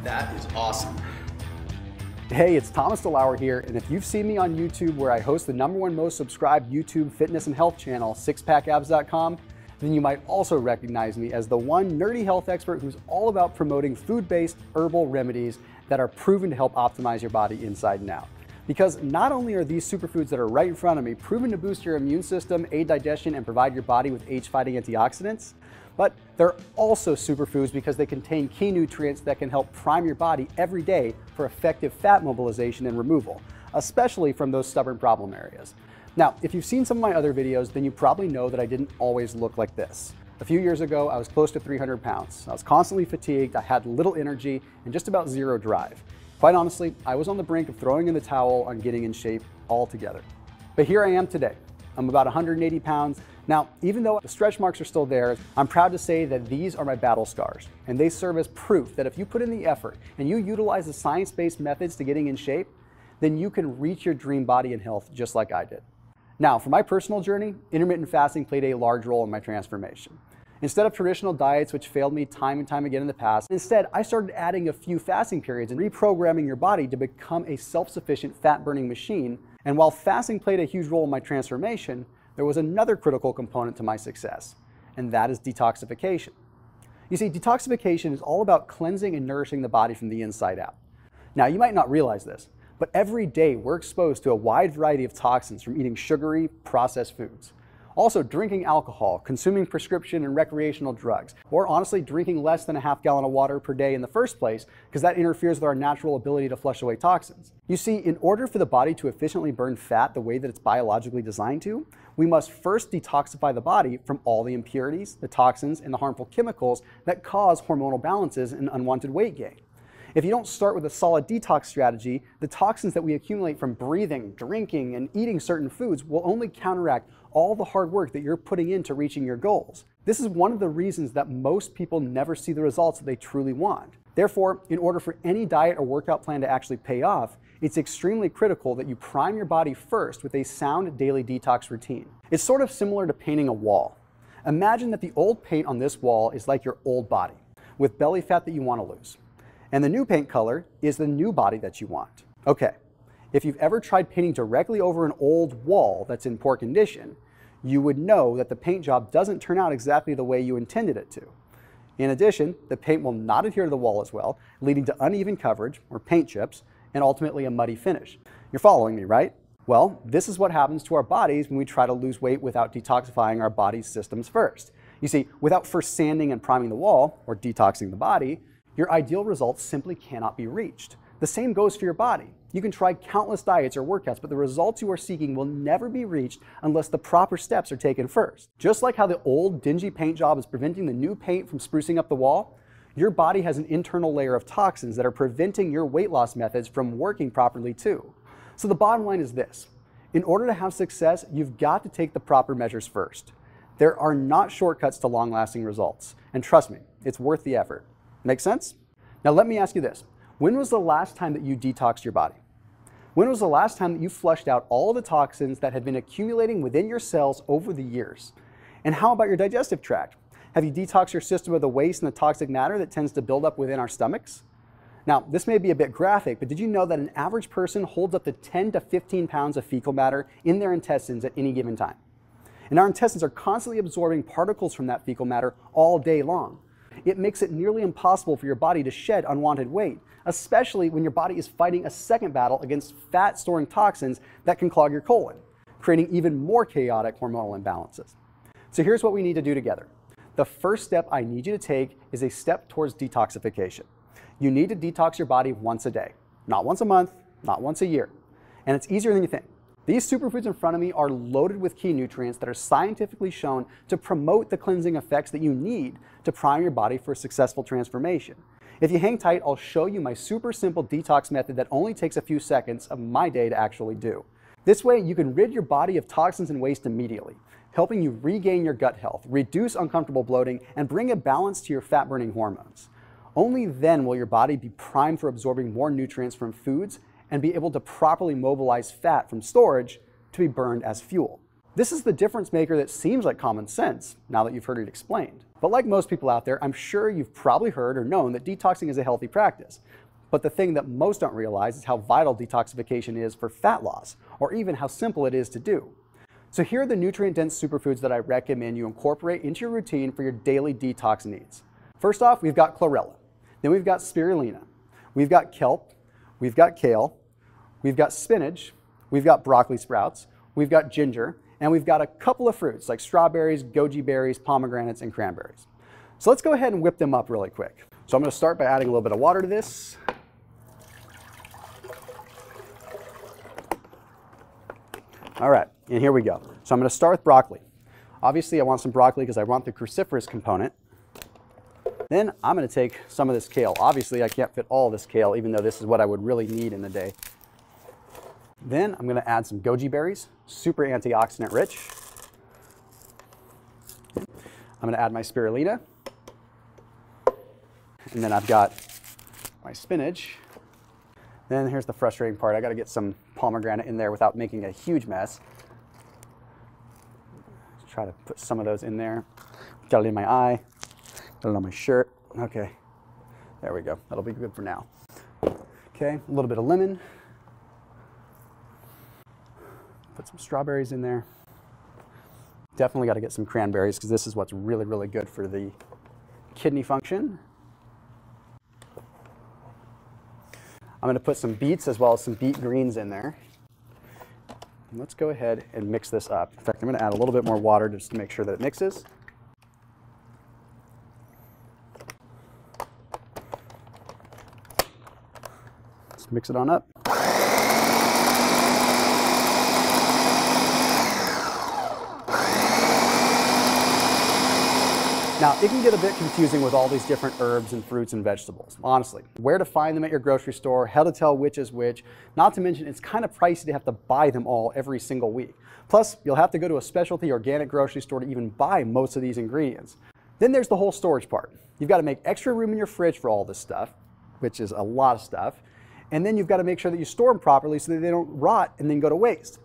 That is awesome. Hey, it's Thomas DeLauer here, and if you've seen me on YouTube where I host the #1 most subscribed YouTube fitness and health channel, SixPackAbs.com, then you might also recognize me as the one nerdy health expert who's all about promoting food-based herbal remedies that are proven to help optimize your body inside and out. Because not only are these superfoods that are right in front of me proven to boost your immune system, aid digestion, and provide your body with age-fighting antioxidants, but they're also superfoods because they contain key nutrients that can help prime your body every day for effective fat mobilization and removal, especially from those stubborn problem areas. Now, if you've seen some of my other videos, then you probably know that I didn't always look like this. A few years ago, I was close to 300 pounds. I was constantly fatigued, I had little energy, and just about zero drive. Quite honestly, I was on the brink of throwing in the towel on getting in shape altogether. But here I am today. I'm about 180 pounds. Now, even though the stretch marks are still there, I'm proud to say that these are my battle scars, and they serve as proof that if you put in the effort and you utilize the science-based methods to getting in shape, then you can reach your dream body and health just like I did. Now, for my personal journey, intermittent fasting played a large role in my transformation. Instead of traditional diets, which failed me time and time again in the past, instead, I started adding a few fasting periods and reprogramming your body to become a self-sufficient fat-burning machine. And while fasting played a huge role in my transformation, there was another critical component to my success, and that is detoxification. You see, detoxification is all about cleansing and nourishing the body from the inside out. Now, you might not realize this, but every day we're exposed to a wide variety of toxins from eating sugary, processed foods. Also, drinking alcohol, consuming prescription and recreational drugs, or honestly drinking less than a half gallon of water per day in the first place, because that interferes with our natural ability to flush away toxins. You see, in order for the body to efficiently burn fat the way that it's biologically designed to, we must first detoxify the body from all the impurities, the toxins, and the harmful chemicals that cause hormonal imbalances and unwanted weight gain. If you don't start with a solid detox strategy, the toxins that we accumulate from breathing, drinking, and eating certain foods will only counteract all the hard work that you're putting into reaching your goals. This is one of the reasons that most people never see the results that they truly want. Therefore, in order for any diet or workout plan to actually pay off, it's extremely critical that you prime your body first with a sound daily detox routine. It's sort of similar to painting a wall. Imagine that the old paint on this wall is like your old body, with belly fat that you want to lose. And the new paint color is the new body that you want. Okay, if you've ever tried painting directly over an old wall that's in poor condition, you would know that the paint job doesn't turn out exactly the way you intended it to. In addition, the paint will not adhere to the wall as well, leading to uneven coverage or paint chips, and ultimately a muddy finish. You're following me, right? Well, this is what happens to our bodies when we try to lose weight without detoxifying our body's systems first. You see, without first sanding and priming the wall, or detoxing the body, your ideal results simply cannot be reached. The same goes for your body. You can try countless diets or workouts, but the results you are seeking will never be reached unless the proper steps are taken first. Just like how the old dingy paint job is preventing the new paint from sprucing up the wall, your body has an internal layer of toxins that are preventing your weight loss methods from working properly too. So the bottom line is this: in order to have success, you've got to take the proper measures first. There are not shortcuts to long-lasting results, and trust me, it's worth the effort. Make sense? Now let me ask you this. When was the last time that you detoxed your body? When was the last time that you flushed out all the toxins that have been accumulating within your cells over the years? And how about your digestive tract? Have you detoxed your system of the waste and the toxic matter that tends to build up within our stomachs? Now, this may be a bit graphic, but did you know that an average person holds up to 10 to 15 pounds of fecal matter in their intestines at any given time? And our intestines are constantly absorbing particles from that fecal matter all day long. It makes it nearly impossible for your body to shed unwanted weight, especially when your body is fighting a second battle against fat-storing toxins that can clog your colon, creating even more chaotic hormonal imbalances. So here's what we need to do together. The first step I need you to take is a step towards detoxification. You need to detox your body once a day, not once a month, not once a year. And it's easier than you think. These superfoods in front of me are loaded with key nutrients that are scientifically shown to promote the cleansing effects that you need to prime your body for a successful transformation. If you hang tight, I'll show you my super simple detox method that only takes a few seconds of my day to actually do. This way, you can rid your body of toxins and waste immediately, helping you regain your gut health, reduce uncomfortable bloating, and bring a balance to your fat-burning hormones. Only then will your body be primed for absorbing more nutrients from foods and be able to properly mobilize fat from storage to be burned as fuel. This is the difference maker that seems like common sense now that you've heard it explained. But like most people out there, I'm sure you've probably heard or known that detoxing is a healthy practice. But the thing that most don't realize is how vital detoxification is for fat loss, or even how simple it is to do. So here are the nutrient-dense superfoods that I recommend you incorporate into your routine for your daily detox needs. First off, we've got chlorella. Then we've got spirulina. We've got kelp. We've got kale. We've got spinach. We've got broccoli sprouts. We've got ginger. And we've got a couple of fruits like strawberries, goji berries, pomegranates, and cranberries. So let's go ahead and whip them up really quick. So I'm going to start by adding a little bit of water to this. All right, and here we go. So I'm going to start with broccoli. Obviously, I want some broccoli because I want the cruciferous component. Then I'm going to take some of this kale. Obviously, I can't fit all this kale, even though this is what I would really need in the day. Then I'm going to add some goji berries, super antioxidant rich. I'm going to add my spirulina. And then I've got my spinach. Then here's the frustrating part. I got to get some pomegranate in there without making a huge mess. Try to put some of those in there. Got it in my eye. Got it on my shirt. Okay, there we go. That'll be good for now. Okay, a little bit of lemon. Put some strawberries in there. Definitely got to get some cranberries because this is what's really, really good for the kidney function. I'm going to put some beets as well as some beet greens in there. And let's go ahead and mix this up. In fact, I'm going to add a little bit more water just to make sure that it mixes. Let's mix it on up. Now, it can get a bit confusing with all these different herbs and fruits and vegetables, honestly. Where to find them at your grocery store, how to tell which is which, not to mention it's kind of pricey to have to buy them all every single week. Plus, you'll have to go to a specialty organic grocery store to even buy most of these ingredients. Then there's the whole storage part. You've got to make extra room in your fridge for all this stuff, which is a lot of stuff. And then you've got to make sure that you store them properly so that they don't rot and then go to waste.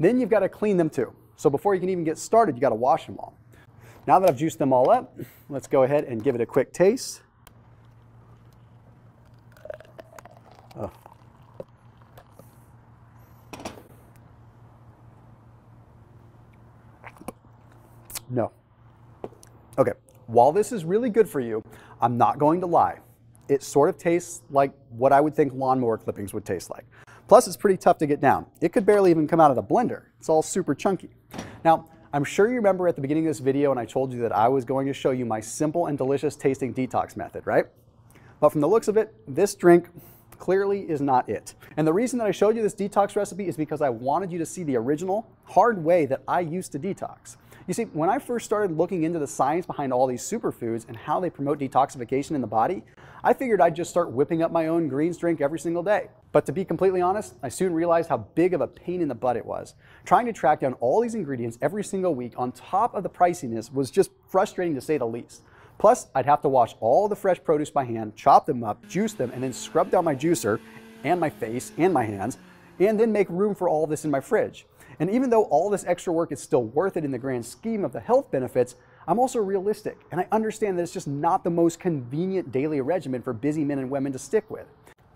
Then you've got to clean them too. So before you can even get started, you got to wash them all. Now that I've juiced them all up, let's go ahead and give it a quick taste. Oh. No. Okay, while this is really good for you, I'm not going to lie. It sort of tastes like what I would think lawnmower clippings would taste like. Plus, it's pretty tough to get down. It could barely even come out of the blender. It's all super chunky. Now, I'm sure you remember at the beginning of this video when I told you that I was going to show you my simple and delicious tasting detox method, right? But from the looks of it, this drink clearly is not it. And the reason that I showed you this detox recipe is because I wanted you to see the original, hard way that I used to detox. You see, when I first started looking into the science behind all these superfoods and how they promote detoxification in the body, I figured I'd just start whipping up my own greens drink every single day. But to be completely honest, I soon realized how big of a pain in the butt it was. Trying to track down all these ingredients every single week on top of the priciness was just frustrating to say the least. Plus, I'd have to wash all the fresh produce by hand, chop them up, juice them, and then scrub down my juicer and my face and my hands, and then make room for all this in my fridge. And even though all this extra work is still worth it in the grand scheme of the health benefits, I'm also realistic, and I understand that it's just not the most convenient daily regimen for busy men and women to stick with.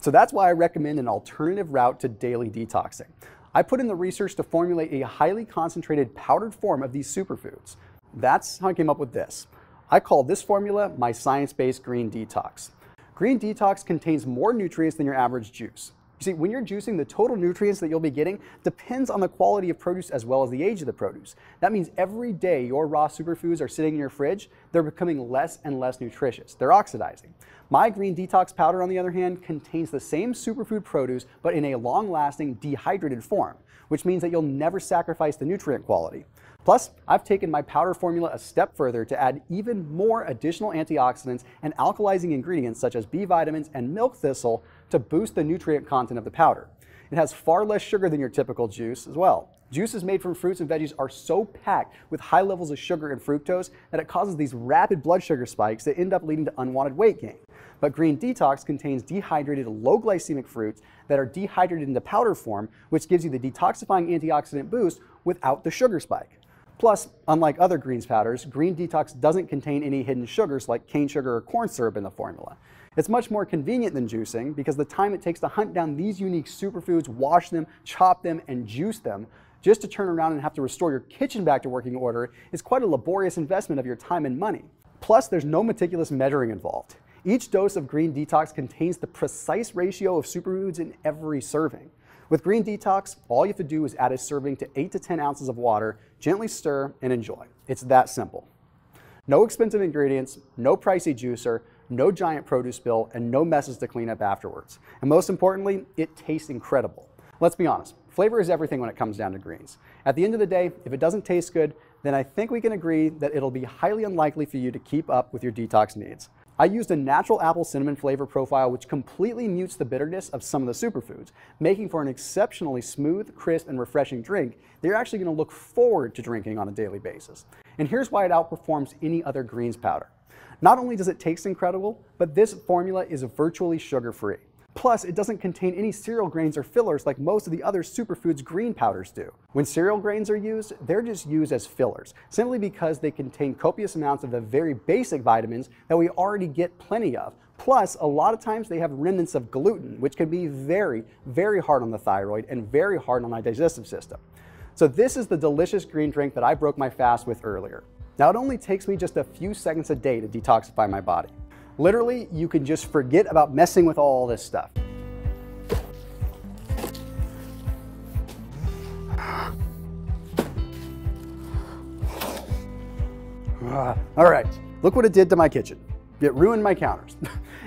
So that's why I recommend an alternative route to daily detoxing. I put in the research to formulate a highly concentrated powdered form of these superfoods. That's how I came up with this. I call this formula my science-based green detox. Green detox contains more nutrients than your average juice. You see, when you're juicing, the total nutrients that you'll be getting depends on the quality of produce as well as the age of the produce. That means every day your raw superfoods are sitting in your fridge, they're becoming less and less nutritious. They're oxidizing. My green detox powder, on the other hand, contains the same superfood produce, but in a long-lasting dehydrated form, which means that you'll never sacrifice the nutrient quality. Plus, I've taken my powder formula a step further to add even more additional antioxidants and alkalizing ingredients such as B vitamins and milk thistle to boost the nutrient content of the powder. It has far less sugar than your typical juice as well. Juices made from fruits and veggies are so packed with high levels of sugar and fructose that it causes these rapid blood sugar spikes that end up leading to unwanted weight gain. But Green Detox contains dehydrated low glycemic fruits that are dehydrated into powder form, which gives you the detoxifying antioxidant boost without the sugar spike. Plus, unlike other greens powders, Green Detox doesn't contain any hidden sugars like cane sugar or corn syrup in the formula. It's much more convenient than juicing because the time it takes to hunt down these unique superfoods, wash them, chop them, and juice them, just to turn around and have to restore your kitchen back to working order is quite a laborious investment of your time and money. Plus, there's no meticulous measuring involved. Each dose of Green Detox contains the precise ratio of superfoods in every serving. With Green Detox, all you have to do is add a serving to 8 to 10 ounces of water, gently stir, and enjoy. It's that simple. No expensive ingredients, no pricey juicer, no giant produce bill, and no messes to clean up afterwards. And most importantly, it tastes incredible. Let's be honest, flavor is everything when it comes down to greens. At the end of the day, if it doesn't taste good, then I think we can agree that it'll be highly unlikely for you to keep up with your detox needs. I used a natural apple cinnamon flavor profile which completely mutes the bitterness of some of the superfoods, making for an exceptionally smooth, crisp, and refreshing drink that you're actually going to look forward to drinking on a daily basis. And here's why it outperforms any other greens powder. Not only does it taste incredible, but this formula is virtually sugar-free. Plus, it doesn't contain any cereal grains or fillers like most of the other superfoods green powders do. When cereal grains are used, they're just used as fillers, simply because they contain copious amounts of the very basic vitamins that we already get plenty of. Plus, a lot of times they have remnants of gluten, which can be very, very hard on the thyroid and very hard on our digestive system. So this is the delicious green drink that I broke my fast with earlier. Now, it only takes me just a few seconds a day to detoxify my body. Literally, you can just forget about messing with all this stuff. All right, look what it did to my kitchen. It ruined my counters.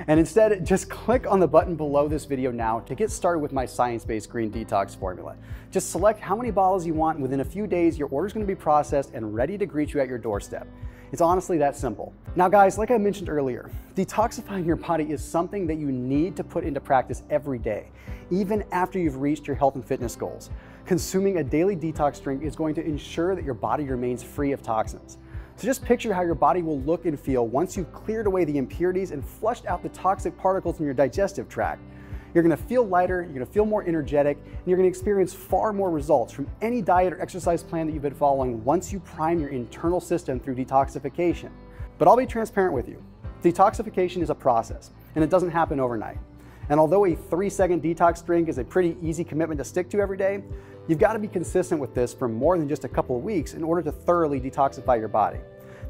And instead, just click on the button below this video now to get started with my science-based green detox formula. Just select how many bottles you want, and within a few days, your order is going to be processed and ready to greet you at your doorstep. It's honestly that simple. Now guys, like I mentioned earlier, detoxifying your body is something that you need to put into practice every day, even after you've reached your health and fitness goals. Consuming a daily detox drink is going to ensure that your body remains free of toxins. So just picture how your body will look and feel once you've cleared away the impurities and flushed out the toxic particles in your digestive tract. You're going to feel lighter, you're going to feel more energetic, and you're going to experience far more results from any diet or exercise plan that you've been following once you prime your internal system through detoxification. But I'll be transparent with you. Detoxification is a process, and it doesn't happen overnight. And although a 3-second detox drink is a pretty easy commitment to stick to every day, you've got to be consistent with this for more than just a couple of weeks in order to thoroughly detoxify your body.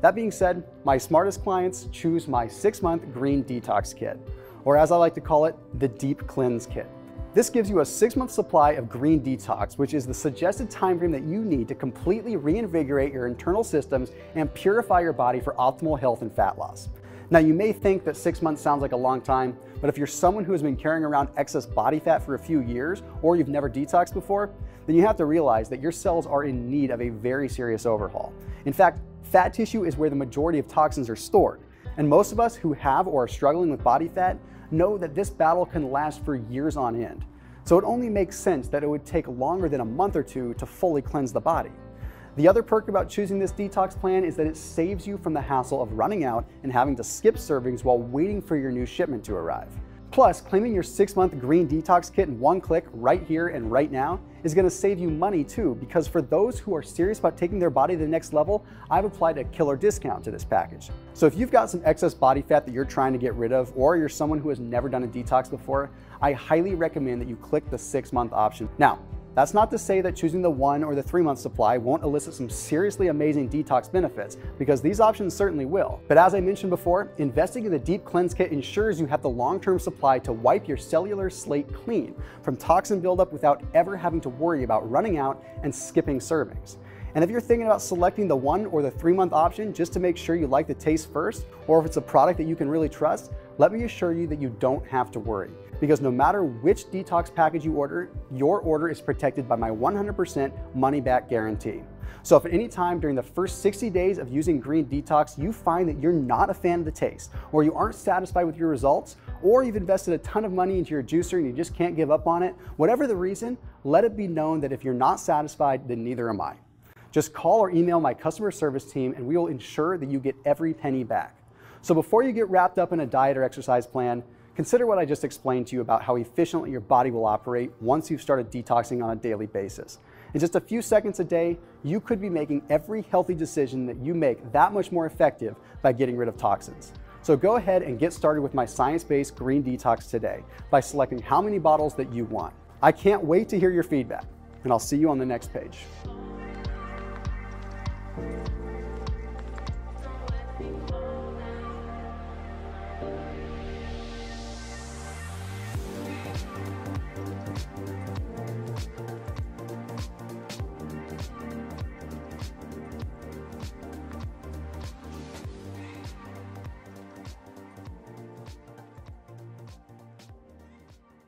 That being said, my smartest clients choose my 6-month Green Detox Kit, or as I like to call it, the Deep Cleanse Kit. This gives you a 6-month supply of Green Detox, which is the suggested time frame that you need to completely reinvigorate your internal systems and purify your body for optimal health and fat loss. Now, you may think that 6 months sounds like a long time, but if you're someone who has been carrying around excess body fat for a few years, or you've never detoxed before, then you have to realize that your cells are in need of a very serious overhaul. In fact, fat tissue is where the majority of toxins are stored. And most of us who have or are struggling with body fat know that this battle can last for years on end. So it only makes sense that it would take longer than a month or two to fully cleanse the body. The other perk about choosing this detox plan is that it saves you from the hassle of running out and having to skip servings while waiting for your new shipment to arrive. Plus, claiming your 6-month Green Detox Kit in one click right here and right now is going to save you money too, because for those who are serious about taking their body to the next level, I've applied a killer discount to this package. So if you've got some excess body fat that you're trying to get rid of, or you're someone who has never done a detox before, I highly recommend that you click the 6-month option. Now, that's not to say that choosing the 1 or the 3-month supply won't elicit some seriously amazing detox benefits, because these options certainly will. But as I mentioned before, investing in the Deep Cleanse Kit ensures you have the long-term supply to wipe your cellular slate clean from toxin buildup without ever having to worry about running out and skipping servings. And if you're thinking about selecting the 1 or the 3-month option just to make sure you like the taste first, or if it's a product that you can really trust, let me assure you that you don't have to worry. Because no matter which detox package you order, your order is protected by my 100% money-back guarantee. So if at any time during the first 60 days of using Green Detox, you find that you're not a fan of the taste, or you aren't satisfied with your results, or you've invested a ton of money into your juicer and you just can't give up on it, whatever the reason, let it be known that if you're not satisfied, then neither am I. Just call or email my customer service team and we will ensure that you get every penny back. So before you get wrapped up in a diet or exercise plan, consider what I just explained to you about how efficiently your body will operate once you've started detoxing on a daily basis. In just a few seconds a day, you could be making every healthy decision that you make that much more effective by getting rid of toxins. So go ahead and get started with my science-based green detox today by selecting how many bottles that you want. I can't wait to hear your feedback, and I'll see you on the next page.